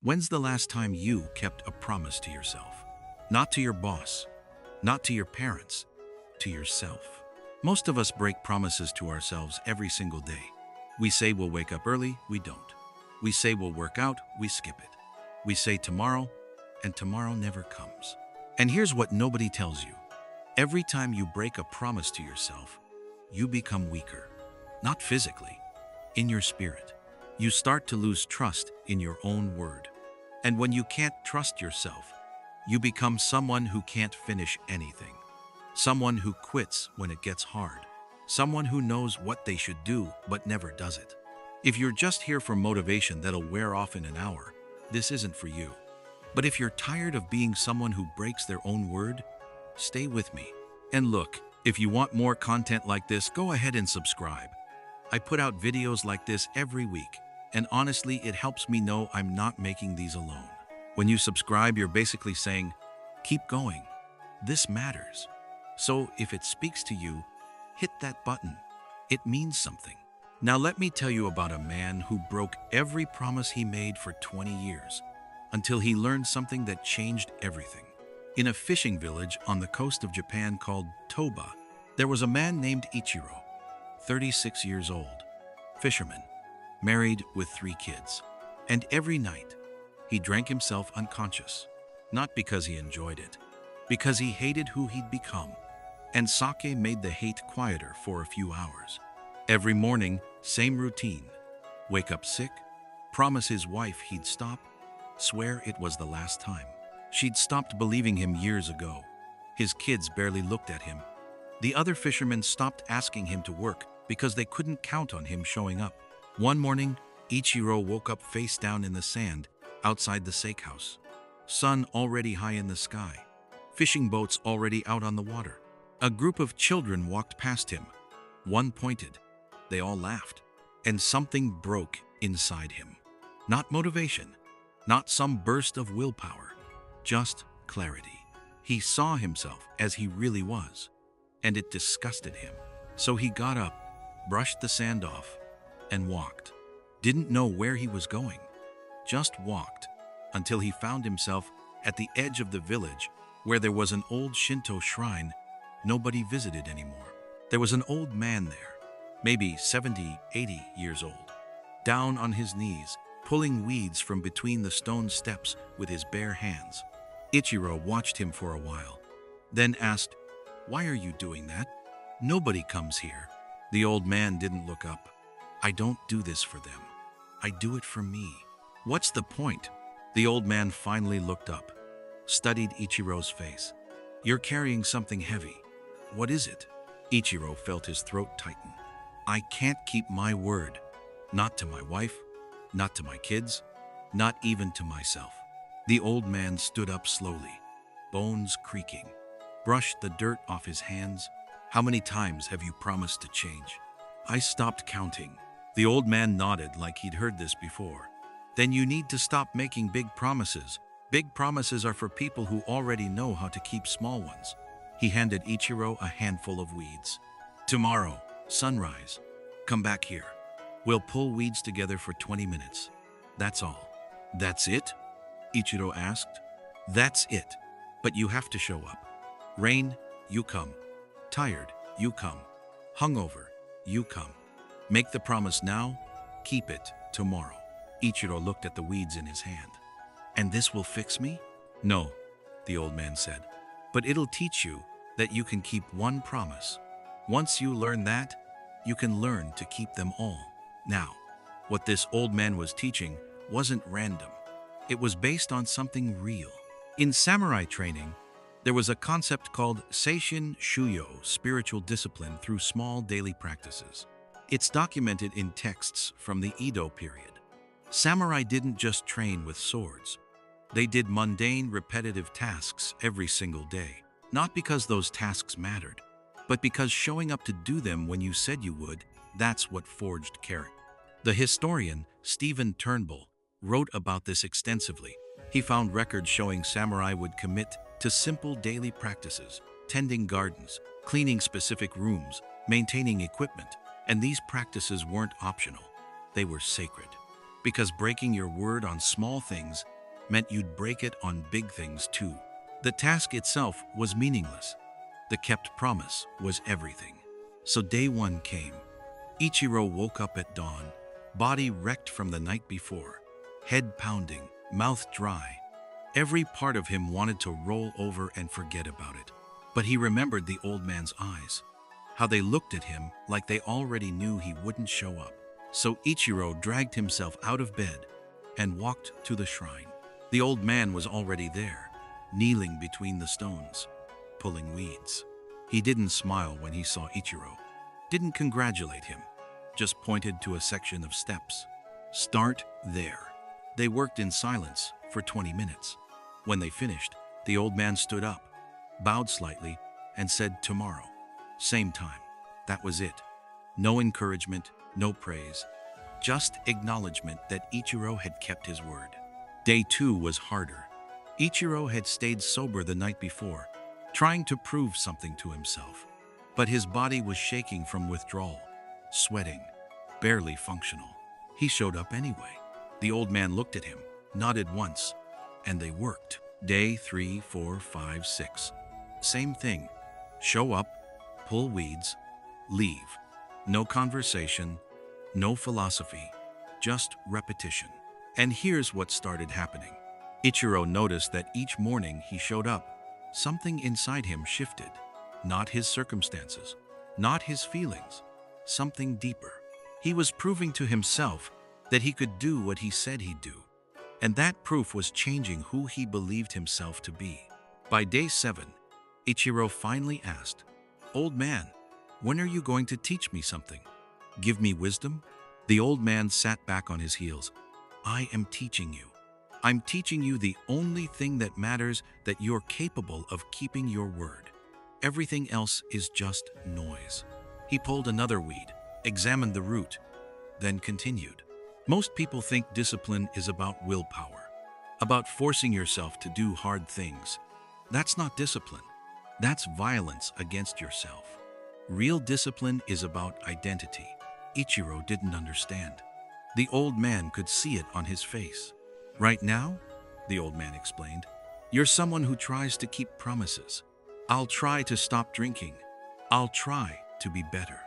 When's the last time you kept a promise to yourself? Not to your boss, not to your parents, to yourself. Most of us break promises to ourselves every single day. We say we'll wake up early, we don't. We say we'll work out, we skip it. We say tomorrow, and tomorrow never comes. And here's what nobody tells you. Every time you break a promise to yourself, you become weaker. Not physically, in your spirit. You start to lose trust in your own word. And when you can't trust yourself, you become someone who can't finish anything. Someone who quits when it gets hard. Someone who knows what they should do but never does it. If you're just here for motivation that'll wear off in an hour, this isn't for you. But if you're tired of being someone who breaks their own word, stay with me. And look, if you want more content like this, go ahead and subscribe. I put out videos like this every week, and honestly, it helps me know I'm not making these alone. When you subscribe, you're basically saying, keep going. This matters. So if it speaks to you, hit that button. It means something. Now let me tell you about a man who broke every promise he made for 20 years until he learned something that changed everything. In a fishing village on the coast of Japan called Toba, there was a man named Ichiro, 36 years old, fisherman, married with 3 kids. And every night, he drank himself unconscious, not because he enjoyed it, because he hated who he'd become. And sake made the hate quieter for a few hours. Every morning, same routine. Wake up sick, promise his wife he'd stop, swear it was the last time. She'd stopped believing him years ago. His kids barely looked at him. The other fishermen stopped asking him to work because they couldn't count on him showing up. One morning, Ichiro woke up face down in the sand outside the steakhouse. Sun already high in the sky. Fishing boats already out on the water. A group of children walked past him. One pointed. They all laughed. And something broke inside him. Not motivation. Not some burst of willpower. Just clarity. He saw himself as he really was. And it disgusted him. So he got up, brushed the sand off, and walked. Didn't know where he was going. Just walked until he found himself at the edge of the village where there was an old Shinto shrine nobody visited anymore. There was an old man there, maybe 70, 80 years old, down on his knees, pulling weeds from between the stone steps with his bare hands. Ichiro watched him for a while, then asked, "Why are you doing that? Nobody comes here." The old man didn't look up. "I don't do this for them. I do it for me." "What's the point?" The old man finally looked up, studied Ichiro's face. "You're carrying something heavy. What is it?" Ichiro felt his throat tighten. "I can't keep my word. Not to my wife, not to my kids, not even to myself." The old man stood up slowly, bones creaking, brushed the dirt off his hands. "How many times have you promised to change?" "I stopped counting." The old man nodded like he'd heard this before. "Then you need to stop making big promises. Big promises are for people who already know how to keep small ones." He handed Ichiro a handful of weeds. "Tomorrow, sunrise, come back here. We'll pull weeds together for 20 minutes. That's all." "That's it?" Ichiro asked. "That's it. But you have to show up. Rain, you come. Tired, you come. Hungover, you come. Make the promise now, keep it tomorrow." Ichiro looked at the weeds in his hand. "And this will fix me?" "No," the old man said. "But it'll teach you that you can keep one promise. Once you learn that, you can learn to keep them all." Now, what this old man was teaching wasn't random. It was based on something real. In samurai training, there was a concept called Seishin Shuyo, spiritual discipline through small daily practices. It's documented in texts from the Edo period. Samurai didn't just train with swords. They did mundane, repetitive tasks every single day. Not because those tasks mattered, but because showing up to do them when you said you would, that's what forged character. The historian Stephen Turnbull wrote about this extensively. He found records showing samurai would commit to simple daily practices, tending gardens, cleaning specific rooms, maintaining equipment, and these practices weren't optional. They were sacred. Because breaking your word on small things meant you'd break it on big things too. The task itself was meaningless. The kept promise was everything. So day one came. Ichiro woke up at dawn, body wrecked from the night before, head pounding, mouth dry. Every part of him wanted to roll over and forget about it. But he remembered the old man's eyes, how they looked at him like they already knew he wouldn't show up. So Ichiro dragged himself out of bed and walked to the shrine. The old man was already there, kneeling between the stones, pulling weeds. He didn't smile when he saw Ichiro, didn't congratulate him, just pointed to a section of steps. Start there. They worked in silence for 20 minutes. When they finished, the old man stood up, bowed slightly, and said, "Tomorrow, same time." That was it. No encouragement, no praise, just acknowledgement that Ichiro had kept his word. Day two was harder. Ichiro had stayed sober the night before, trying to prove something to himself. But his body was shaking from withdrawal, sweating, barely functional. He showed up anyway. The old man looked at him, nodded once, and they worked. Day 3, 4, 5, 6. Same thing. Show up, pull weeds, leave. No conversation, no philosophy, just repetition. And here's what started happening. Ichiro noticed that each morning he showed up, something inside him shifted. Not his circumstances, not his feelings, something deeper. He was proving to himself that he could do what he said he'd do. And that proof was changing who he believed himself to be. By day 7, Ichiro finally asked, "Old man, when are you going to teach me something? Give me wisdom?" The old man sat back on his heels. "I am teaching you. I'm teaching you the only thing that matters, that you're capable of keeping your word. Everything else is just noise." He pulled another weed, examined the root, then continued. Most people think discipline is about willpower, about forcing yourself to do hard things. That's not discipline. That's violence against yourself. Real discipline is about identity. Ichiro didn't understand. The old man could see it on his face. "Right now," the old man explained, "you're someone who tries to keep promises. I'll try to stop drinking. I'll try to be better.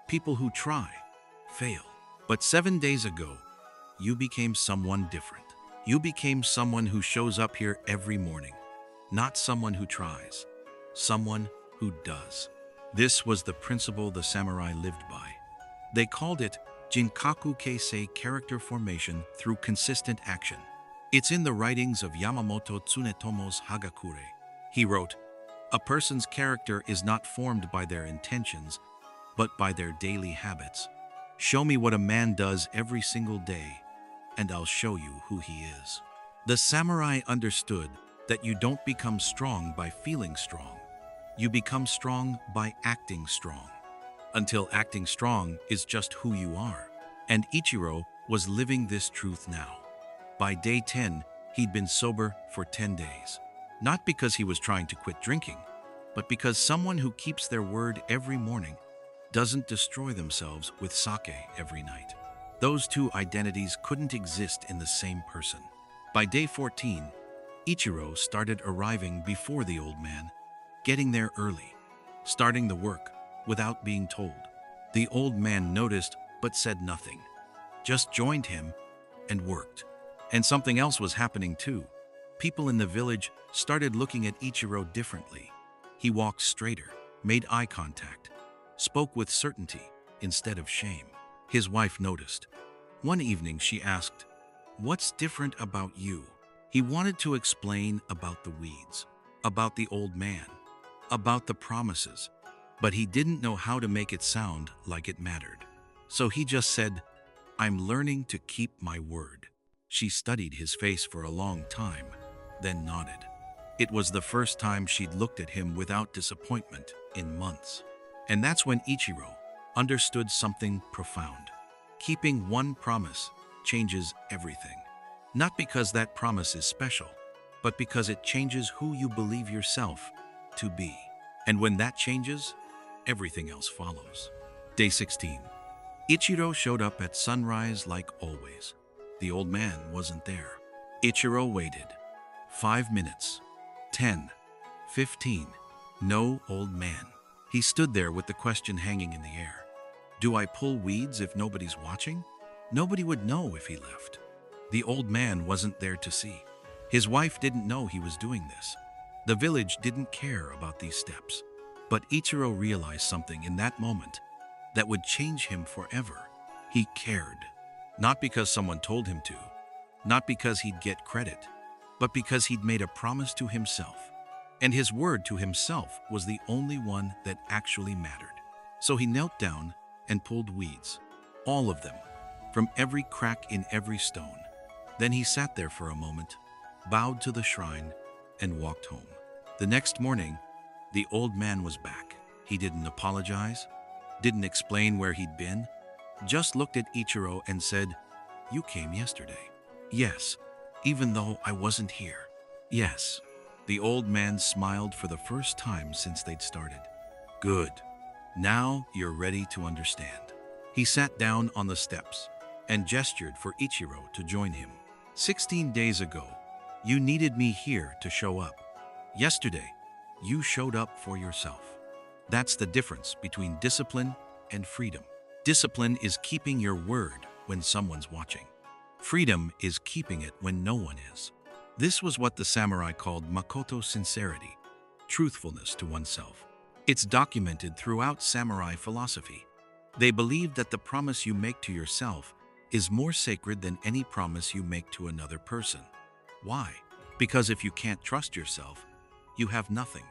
People who try fail. But 7 days ago, you became someone different. You became someone who shows up here every morning. Not someone who tries, someone who does." This was the principle the samurai lived by. They called it Jinkaku Keisei, character formation through consistent action. It's in the writings of Yamamoto Tsunetomo's Hagakure. He wrote, "A person's character is not formed by their intentions, but by their daily habits. Show me what a man does every single day, and I'll show you who he is." The samurai understood that you don't become strong by feeling strong. You become strong by acting strong. Until acting strong is just who you are. And Ichiro was living this truth now. By day 10, he'd been sober for 10 days. Not because he was trying to quit drinking, but because someone who keeps their word every morning doesn't destroy themselves with sake every night. Those two identities couldn't exist in the same person. By day 14, Ichiro started arriving before the old man, getting there early, starting the work without being told. The old man noticed but said nothing, just joined him and worked. And something else was happening too. People in the village started looking at Ichiro differently. He walked straighter, made eye contact, spoke with certainty instead of shame. His wife noticed. One evening she asked, "What's different about you?" He wanted to explain about the weeds, about the old man, about the promises, but he didn't know how to make it sound like it mattered. So he just said, "I'm learning to keep my word." She studied his face for a long time, then nodded. It was the first time she'd looked at him without disappointment in months. And that's when Ichiro understood something profound. Keeping one promise changes everything. Not because that promise is special, but because it changes who you believe yourself to be. And when that changes, everything else follows. Day 16. Ichiro showed up at sunrise like always. The old man wasn't there. Ichiro waited. 5 minutes. 10. 15. No, old man. He stood there with the question hanging in the air. Do I pull weeds if nobody's watching? Nobody would know if he left. The old man wasn't there to see. His wife didn't know he was doing this. The village didn't care about these steps. But Ichiro realized something in that moment that would change him forever. He cared. Not because someone told him to, not because he'd get credit, but because he'd made a promise to himself. And his word to himself was the only one that actually mattered. So he knelt down and pulled weeds, all of them, from every crack in every stone. Then he sat there for a moment, bowed to the shrine, and walked home. The next morning, the old man was back. He didn't apologize, didn't explain where he'd been, just looked at Ichiro and said, "You came yesterday." "Yes, even though I wasn't here." "Yes." The old man smiled for the first time since they'd started. "Good. Now you're ready to understand." He sat down on the steps and gestured for Ichiro to join him. 16 days ago, you needed me here to show up. Yesterday, you showed up for yourself. That's the difference between discipline and freedom. Discipline is keeping your word when someone's watching. Freedom is keeping it when no one is. This was what the samurai called Makoto sincerity, truthfulness to oneself. It's documented throughout samurai philosophy. They believed that the promise you make to yourself is more sacred than any promise you make to another person. Why? Because if you can't trust yourself, you have nothing.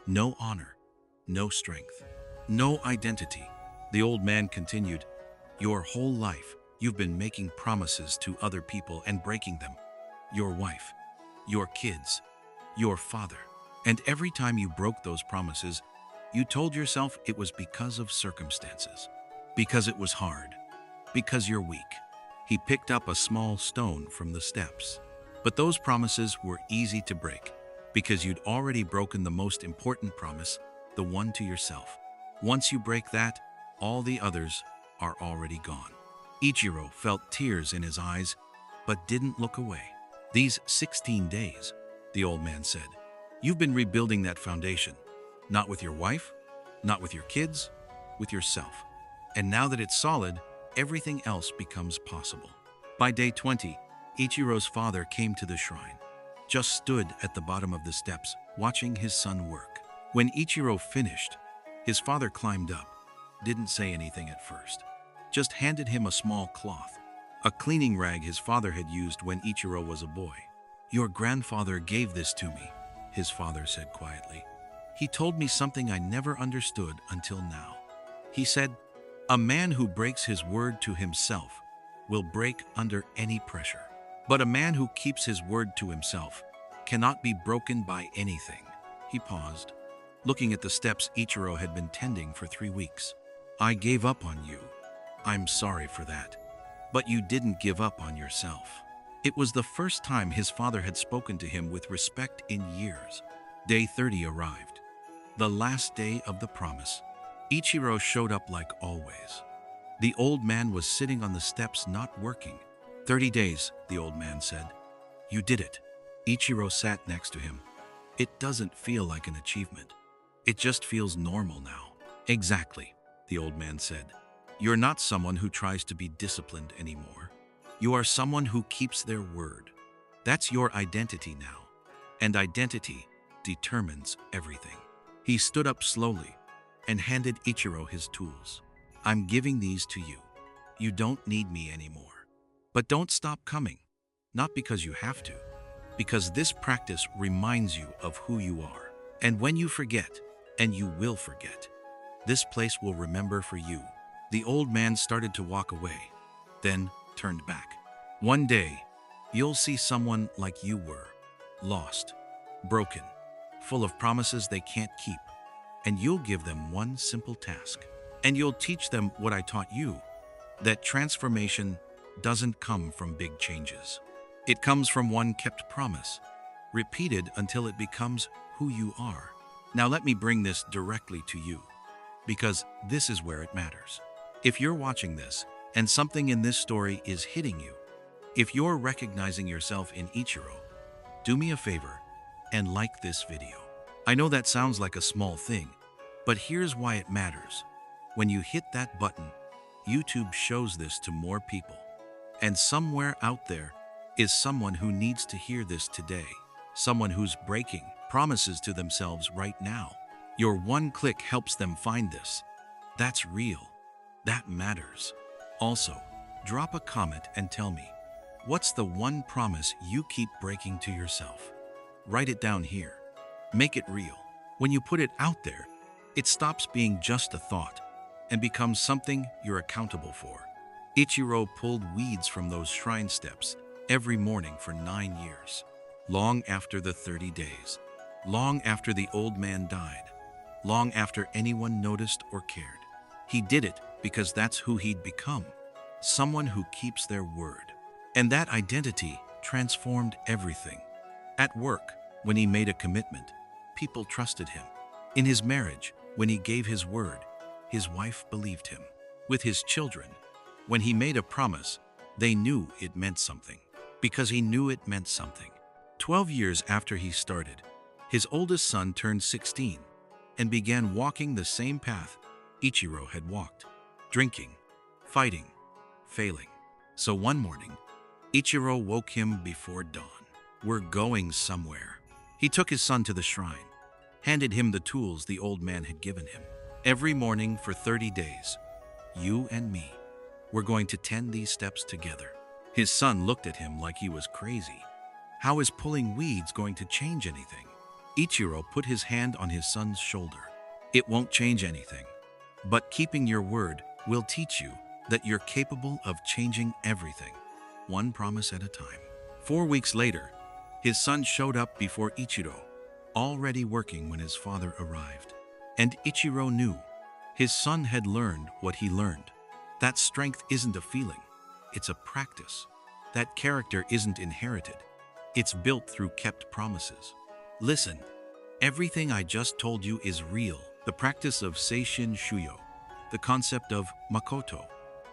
No honor, no strength, no identity. The old man continued, "Your whole life, you've been making promises to other people and breaking them. Your wife, your kids, your father. And every time you broke those promises, you told yourself it was because of circumstances, because it was hard, because you're weak." He picked up a small stone from the steps. But those promises were easy to break because you'd already broken the most important promise, the one to yourself. Once you break that, all the others are already gone. Ichiro felt tears in his eyes, but didn't look away. "These 16 days, the old man said, you've been rebuilding that foundation, not with your wife, not with your kids, with yourself. And now that it's solid, everything else becomes possible." By day 20, Ichiro's father came to the shrine, just stood at the bottom of the steps, watching his son work. When Ichiro finished, his father climbed up, didn't say anything at first, just handed him a small cloth, a cleaning rag his father had used when Ichiro was a boy. "Your grandfather gave this to me," his father said quietly. "He told me something I never understood until now. He said, a man who breaks his word to himself will break under any pressure. But a man who keeps his word to himself cannot be broken by anything." He paused, looking at the steps Ichiro had been tending for 3 weeks. "I gave up on you. I'm sorry for that. But you didn't give up on yourself." It was the first time his father had spoken to him with respect in years. Day 30 arrived, the last day of the promise. Ichiro showed up like always. The old man was sitting on the steps not working. 30 days, the old man said. "You did it." Ichiro sat next to him. "It doesn't feel like an achievement. It just feels normal now." "Exactly," the old man said. "You're not someone who tries to be disciplined anymore. You are someone who keeps their word. That's your identity now. And identity determines everything." He stood up slowly and handed Ichiro his tools. "I'm giving these to you. You don't need me anymore. But don't stop coming, not because you have to, because this practice reminds you of who you are. And when you forget, and you will forget, this place will remember for you." The old man started to walk away, then turned back. "One day, you'll see someone like you were, lost, broken, full of promises they can't keep, and you'll give them one simple task. And you'll teach them what I taught you, that transformation doesn't come from big changes. It comes from one kept promise, repeated until it becomes who you are." Now let me bring this directly to you, because this is where it matters. If you're watching this and something in this story is hitting you, If you're recognizing yourself in Ichiro, do me a favor and like this video. I know that sounds like a small thing, but here's why it matters. When you hit that button, YouTube shows this to more people. And somewhere out there is someone who needs to hear this today. Someone who's breaking promises to themselves right now. Your one click helps them find this. That's real. That matters. Also, drop a comment and tell me, what's the one promise you keep breaking to yourself? Write it down here. Make it real. When you put it out there, it stops being just a thought and becomes something you're accountable for. Ichiro pulled weeds from those shrine steps every morning for 9 years. Long after the 30 days. Long after the old man died. Long after anyone noticed or cared. He did it because that's who he'd become. Someone who keeps their word. And that identity transformed everything. At work, when he made a commitment, people trusted him. In his marriage, when he gave his word, his wife believed him. With his children, when he made a promise, they knew it meant something. Because he knew it meant something. 12 years after he started, his oldest son turned 16 and began walking the same path Ichiro had walked. Drinking, fighting, failing. So one morning, Ichiro woke him before dawn. We're going somewhere. He took his son to the shrine, handed him the tools the old man had given him. Every morning for 30 days, you and me, we're going to tend these steps together. His son looked at him like he was crazy. How is pulling weeds going to change anything? Ichiro put his hand on his son's shoulder. It won't change anything, but keeping your word will teach you that you're capable of changing everything, one promise at a time. 4 weeks later, his son showed up before Ichiro, already working when his father arrived. And Ichiro knew his son had learned what he learned. That strength isn't a feeling, it's a practice. That character isn't inherited, it's built through kept promises. Listen, everything I just told you is real. The practice of Seishin Shuyo, the concept of Makoto,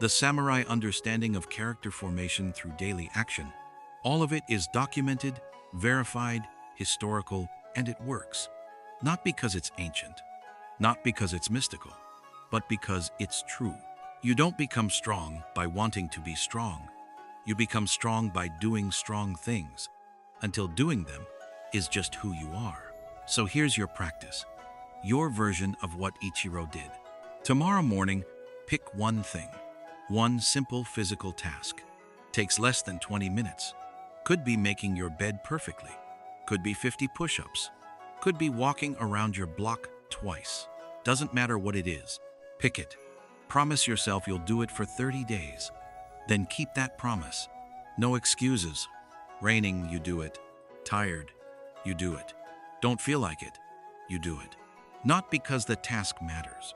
the samurai understanding of character formation through daily action, all of it is documented, verified, historical, and it works. Not because it's ancient, not because it's mystical, but because it's true. You don't become strong by wanting to be strong. You become strong by doing strong things, until doing them is just who you are. So here's your practice, your version of what Ichiro did. Tomorrow morning, pick one thing, one simple physical task. Takes less than 20 minutes. Could be making your bed perfectly. Could be 50 push-ups. Could be walking around your block twice. Doesn't matter what it is. Pick it. Promise yourself you'll do it for 30 days. Then keep that promise. No excuses. Raining, you do it. Tired, you do it. Don't feel like it, you do it. Not because the task matters,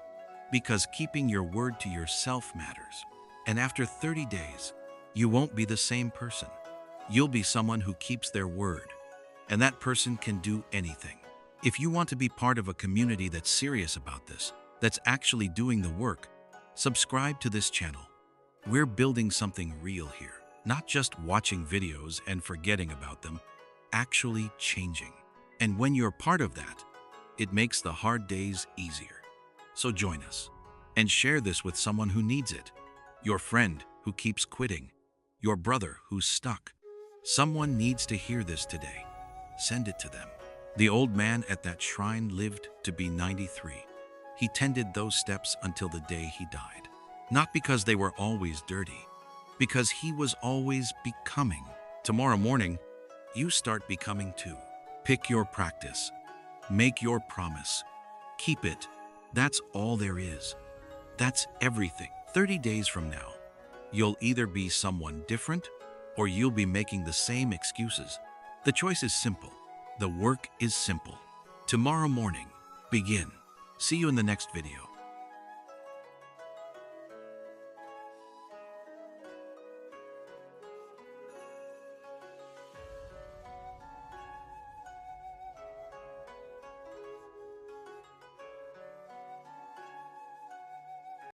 because keeping your word to yourself matters. And after 30 days, you won't be the same person. You'll be someone who keeps their word. And that person can do anything. If you want to be part of a community that's serious about this, that's actually doing the work, subscribe to this channel. We're building something real here. Not just watching videos and forgetting about them, actually changing. And when you're part of that, it makes the hard days easier. So join us and share this with someone who needs it. Your friend who keeps quitting. Your brother who's stuck. Someone needs to hear this today. Send it to them. The old man at that shrine lived to be 93. He tended those steps until the day he died. Not because they were always dirty, because he was always becoming. Tomorrow morning, you start becoming too. Pick your practice. Make your promise. Keep it. That's all there is. That's everything. 30 days from now, you'll either be someone different or you'll be making the same excuses. The choice is simple. The work is simple. Tomorrow morning, begin. See you in the next video.